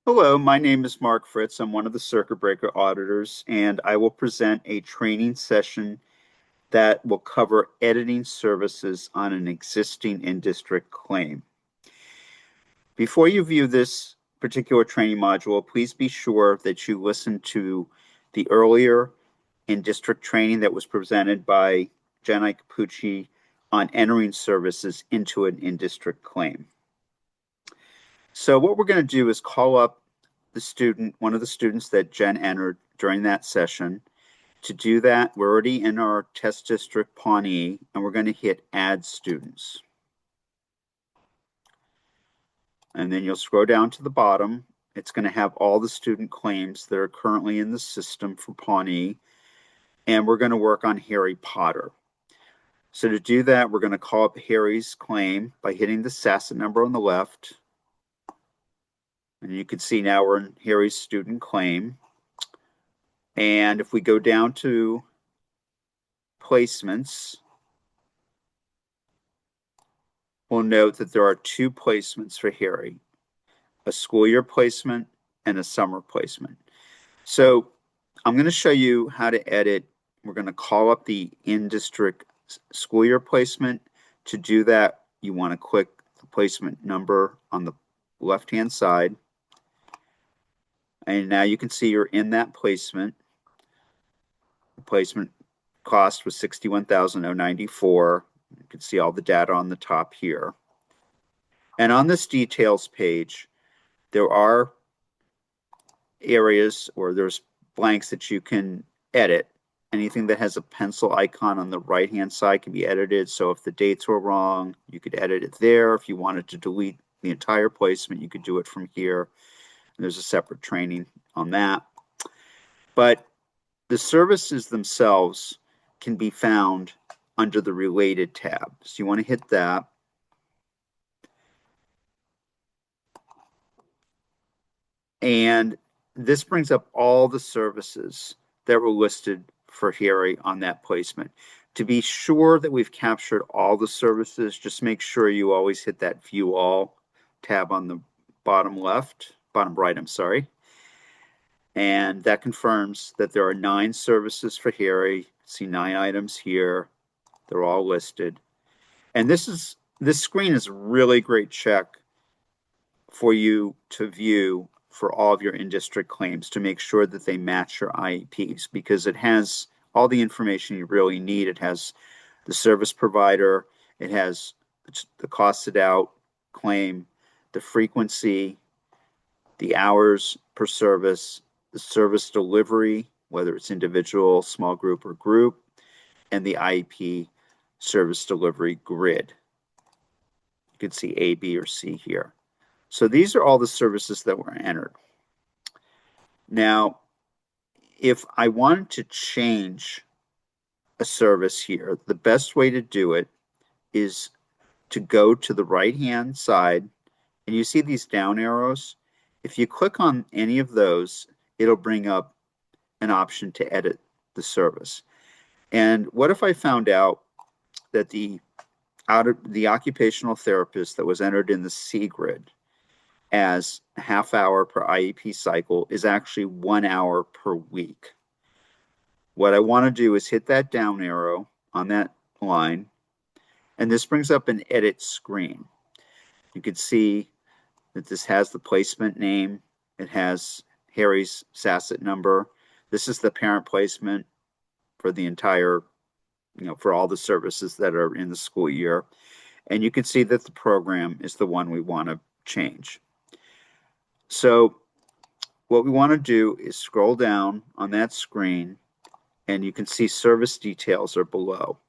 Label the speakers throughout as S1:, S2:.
S1: Hello, my name is Mark Fritz. I'm one of the Circuit Breaker Auditors, and I will present a training session that will cover editing services on an existing in-district claim. Before you view this particular training module, please be sure that you listen to the earlier in-district training that was presented by Jenny Capucci on entering services into an in-district claim. So what we're going to do is call up the student, one of the students that Jen entered during that session. To do that, we're already in our test district Pawnee, and we're going to hit Add Students. And then you'll scroll down to the bottom. It's going to have all the student claims that are currently in the system for Pawnee, and we're going to work on Harry Potter. So to do that, we're going to call up Harry's claim by hitting the SASSA number on the left. And you can see now we're in Harry's student claim. And if we go down to placements, we'll note that there are two placements for Harry, a school year placement and a summer placement. So I'm going to show you how to edit. We're going to call up the in-district school year placement. To do that, you want to click the placement number on the left-hand side. And now you can see you're in that placement. The placement cost was $61,094. You can see all the data on the top here. And on this details page, there are areas or there's blanks that you can edit. Anything that has a pencil icon on the right-hand side can be edited. So if the dates were wrong, you could edit it there. If you wanted to delete the entire placement, you could do it from here. There's a separate training on that. But the services themselves can be found under the Related tab. So you want to hit that. And this brings up all the services that were listed for Harry on that placement. To be sure that we've captured all the services, just make sure you always hit that View All tab on the bottom right, I'm sorry. And that confirms that there are 9 services for Harry. See 9 items here. They're all listed. And this screen is a really great check for you to view for all of your in-district claims to make sure that they match your IEPs, because it has all the information you really need. It has the service provider, it has the costed out claim, the frequency, the hours per service, the service delivery, whether it's individual, small group, or group, and the IEP service delivery grid. You can see A, B, or C here. So these are all the services that were entered. Now, if I wanted to change a service here, the best way to do it is to go to the right-hand side, and you see these down arrows. If you click on any of those, it'll bring up an option to edit the service. And what if I found out that the occupational therapist that was entered in the C grid as a half hour per IEP cycle is actually 1 hour per week? What I want to do is hit that down arrow on that line, and this brings up an edit screen. You can see that this has the placement name. It has Harry's SASSET number. This is the parent placement for the entire, for all the services that are in the school year. And you can see that the program is the one we want to change. So what we want to do is scroll down on that screen, and you can see service details are below.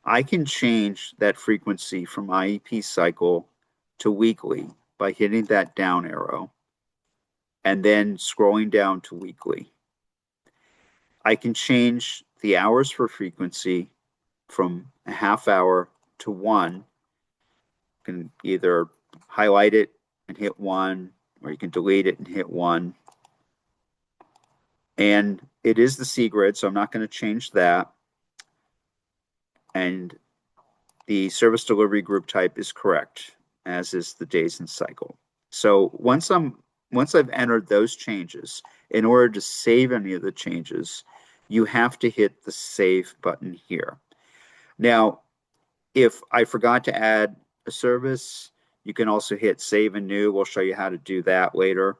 S1: I can change that frequency from IEP cycle to weekly by hitting that down arrow and then scrolling down to weekly. I can change the hours for frequency from a half hour to 1. You can either highlight it and hit 1, or you can delete it and hit 1. And it is the C grid, so I'm not going to change that. And the service delivery group type is correct, as is the days and cycle. So once I'm I've entered those changes, in order to save any of the changes, you have to hit the save button here. Now, if I forgot to add a service, you can also hit save and new. We'll show you how to do that later.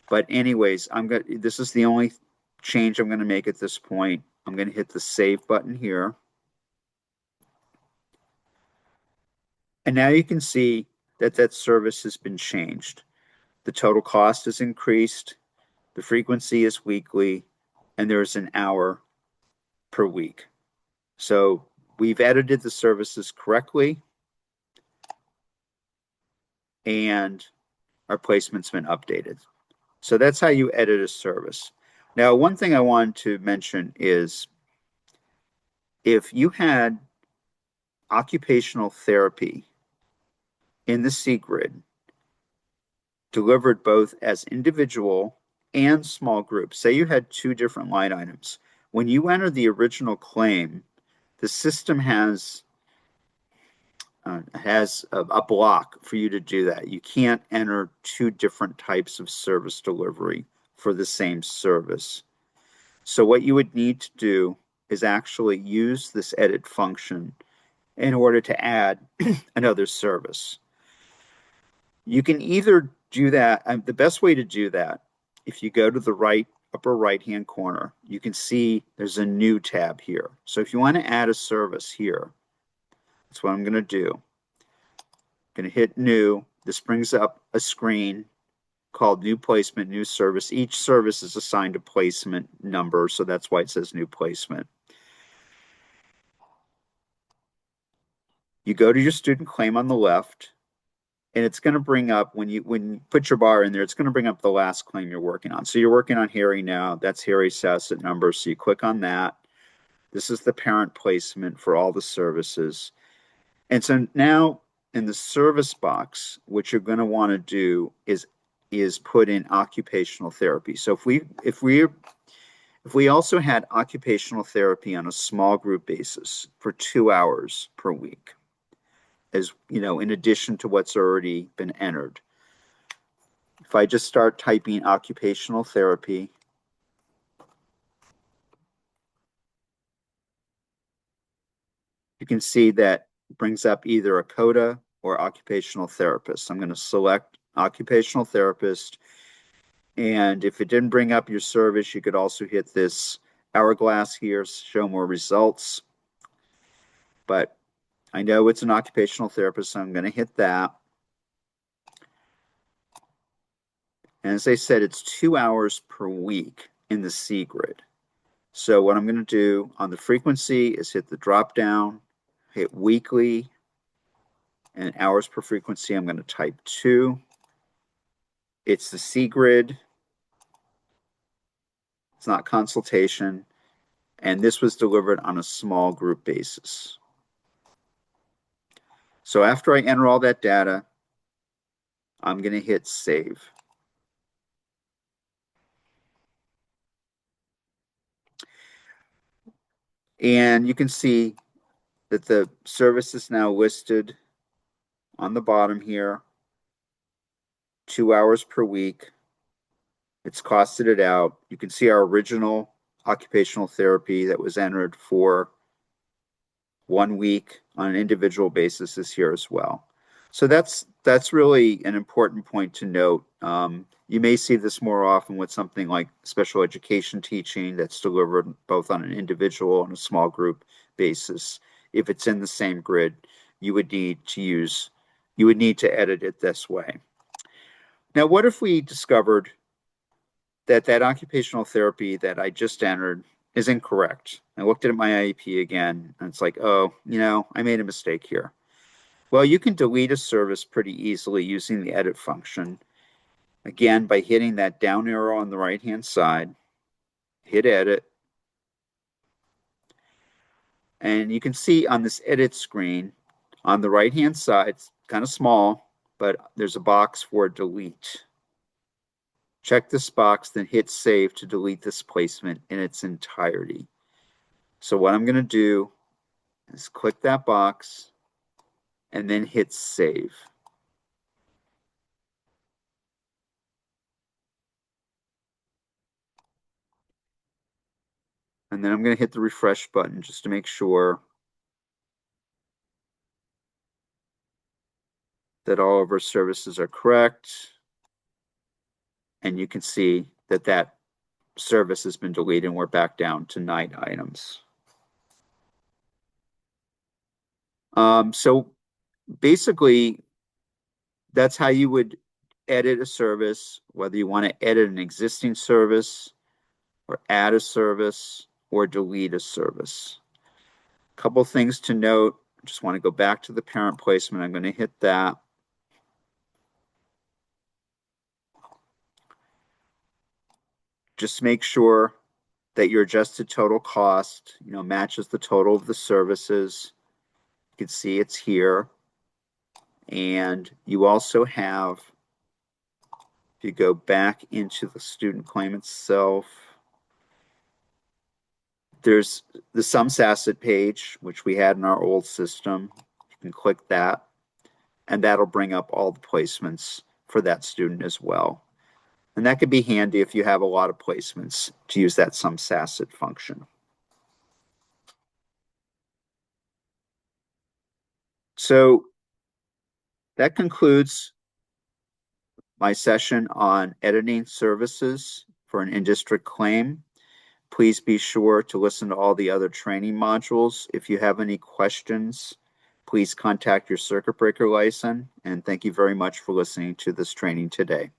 S1: But anyways, this is the only change I'm going to make at this point. I'm going to hit the save button here. And now you can see that that service has been changed. The total cost is increased, the frequency is weekly, and there's an hour per week. So we've edited the services correctly, and our placement's been updated. So that's how you edit a service. Now, one thing I wanted to mention is if you had occupational therapy in the C grid delivered both as individual and small groups, say you had two different line items, when you enter the original claim, the system has a block for you to do that. You can't enter two different types of service delivery for the same service. So what you would need to do is actually use this edit function in order to add another service. You can either do that, the best way to do that, if you go to the upper right-hand corner, you can see there's a new tab here. So if you want to add a service here, that's what I'm going to do. I'm going to hit new. This brings up a screen called new placement, new service. Each service is assigned a placement number, so that's why it says new placement. You go to your student claim on the left, and it's going to bring up, when you put your bar in there, it's going to bring up the last claim you're working on. So you're working on Harry now. That's Harry's SASSET number. So you click on that. This is the parent placement for all the services. And so now in the service box, what you're going to want to do is put in occupational therapy. So if we also had occupational therapy on a small group basis for 2 hours per week, as you know, in addition to what's already been entered. If I just start typing occupational therapy, you can see that it brings up either a CODA or occupational therapist. I'm going to select occupational therapist. And if it didn't bring up your service, you could also hit this hourglass here, show more results. But I know it's an occupational therapist, so I'm going to hit that. And as I said, it's 2 hours per week in the C grid. So what I'm going to do on the frequency is hit the drop down, hit weekly, and hours per frequency, I'm going to type 2. It's the C grid. It's not consultation. And this was delivered on a small group basis. So after I enter all that data, I'm going to hit save. And you can see that the service is now listed on the bottom here, 2 hours per week. It's costed it out. You can see our original occupational therapy that was entered for 1 week on an individual basis is here as well. So that's really an important point to note. You may see this more often with something like special education teaching that's delivered both on an individual and a small group basis. If it's in the same grid, you would need to edit it this way. Now, what if we discovered that occupational therapy that I just entered is incorrect? I looked at my IEP again, and it's like, oh, I made a mistake here. Well, you can delete a service pretty easily using the edit function. Again, by hitting that down arrow on the right-hand side, hit edit. And you can see on this edit screen, on the right-hand side, it's kind of small, but there's a box for delete. Check this box, then hit save to delete this placement in its entirety. So what I'm going to do is click that box and then hit save. And then I'm going to hit the refresh button just to make sure that all of our services are correct. And you can see that that service has been deleted and we're back down to 9 items. So basically, that's how you would edit a service, whether you want to edit an existing service or add a service or delete a service. A couple things to note. Just want to go back to the parent placement. I'm going to hit that. Just make sure that your adjusted total cost, matches the total of the services. You can see it's here. And you also have, if you go back into the student claim itself, there's the sums asset page, which we had in our old system. You can click that, and that'll bring up all the placements for that student as well. And that could be handy if you have a lot of placements to use that sums asset function. So that concludes my session on editing services for an in-district claim. Please be sure to listen to all the other training modules. If you have any questions, please contact your circuit breaker license. And thank you very much for listening to this training today.